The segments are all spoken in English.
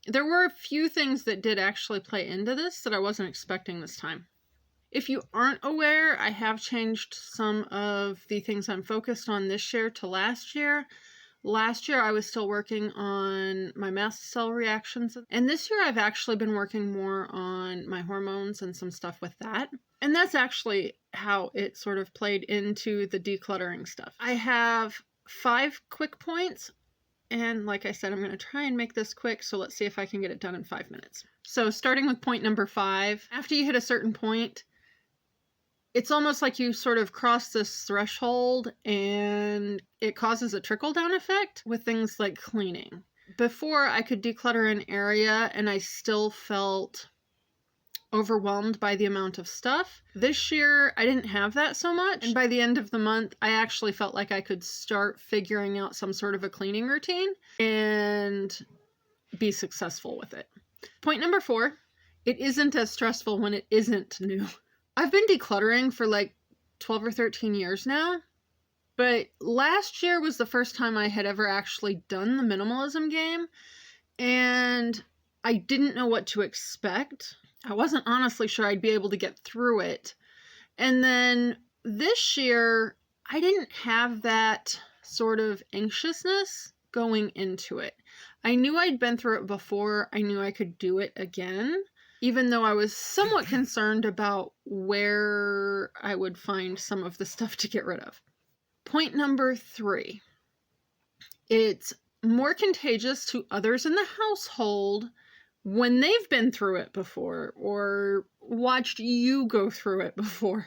There were a few things that did actually play into this that I wasn't expecting this time. If you aren't aware, I have changed some of the things I'm focused on this year to last year. Last year, I was still working on my mast cell reactions. And this year, I've actually been working more on my hormones and some stuff with that. And that's actually how it sort of played into the decluttering stuff. I have 5 quick points. And like I said, I'm going to try and make this quick. So let's see if I can get it done in 5 minutes. So starting with point number 5, after you hit a certain point, it's almost like you sort of cross this threshold and it causes a trickle-down effect with things like cleaning. Before, I could declutter an area and I still felt overwhelmed by the amount of stuff. This year, I didn't have that so much. And by the end of the month, I actually felt like I could start figuring out some sort of a cleaning routine and be successful with it. Point number 4, it isn't as stressful when it isn't new. I've been decluttering for like 12 or 13 years now, but last year was the first time I had ever actually done the minimalism game, and I didn't know what to expect. I wasn't honestly sure I'd be able to get through it. And then this year, I didn't have that sort of anxiousness going into it. I knew I'd been through it before. I knew I could do it again, even though I was somewhat concerned about where I would find some of the stuff to get rid of. Point number 3, it's more contagious to others in the household when they've been through it before or watched you go through it before.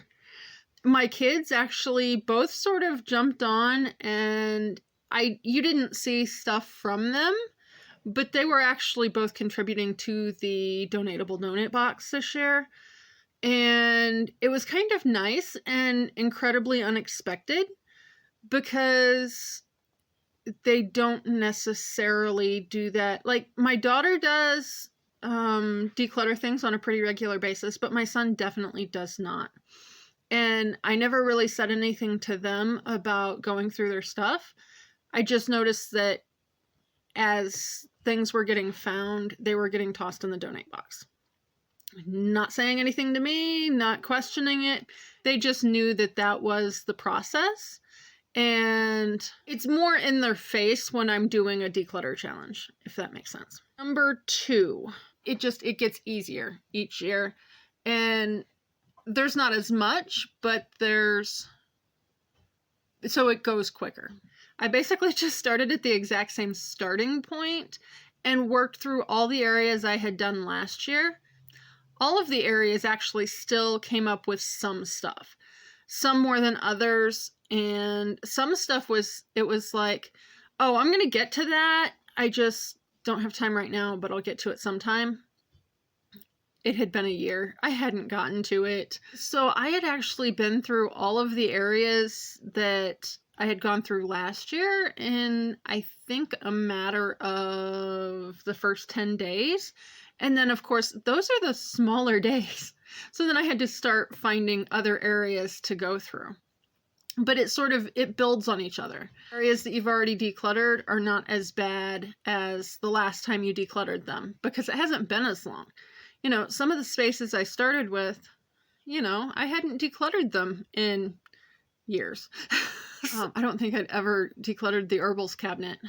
My kids actually both sort of jumped on, and you didn't see stuff from them, but they were actually both contributing to the donatable donate box this year. And it was kind of nice and incredibly unexpected because they don't necessarily do that. Like, my daughter does declutter things on a pretty regular basis, but my son definitely does not. And I never really said anything to them about going through their stuff. I just noticed that as things were getting found, they were getting tossed in the donate box. Not saying anything to me, not questioning it. They just knew that that was the process. And it's more in their face when I'm doing a declutter challenge, if that makes sense. Number 2, it gets easier each year. And there's not as much, but so it goes quicker. I basically just started at the exact same starting point and worked through all the areas I had done last year. All of the areas actually still came up with some stuff, some more than others. And some stuff was like, oh, I'm going to get to that. I just don't have time right now, but I'll get to it sometime. It had been a year. I hadn't gotten to it. So I had actually been through all of the areas that I had gone through last year in, I think, a matter of the first 10 days. And then, of course, those are the smaller days. So then I had to start finding other areas to go through. But it builds on each other. Areas that you've already decluttered are not as bad as the last time you decluttered them because it hasn't been as long. You know, some of the spaces I started with, I hadn't decluttered them in years. I don't think I'd ever decluttered the herbals cabinet.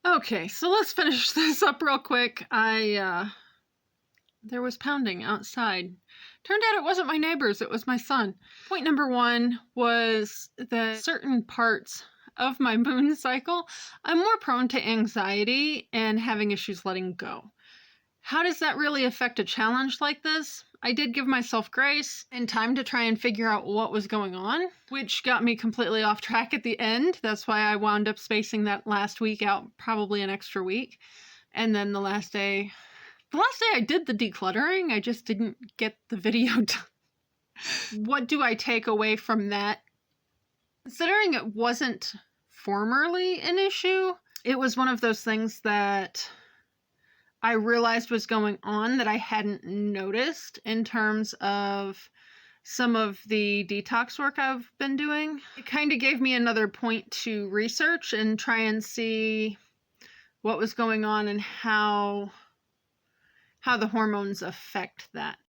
Okay, so let's finish this up real quick. There was pounding outside. Turned out it wasn't my neighbors, it was my son. Point number 1 was that certain parts of my moon cycle, I'm more prone to anxiety and having issues letting go. How does that really affect a challenge like this? I did give myself grace and time to try and figure out what was going on, which got me completely off track at the end. That's why I wound up spacing that last week out probably an extra week. And then the last day I did the decluttering, I just didn't get the video done. What do I take away from that? Considering it wasn't formerly an issue, it was one of those things that I realized was going on that I hadn't noticed in terms of some of the detox work I've been doing. It kind of gave me another point to research and try and see what was going on and how the hormones affect that.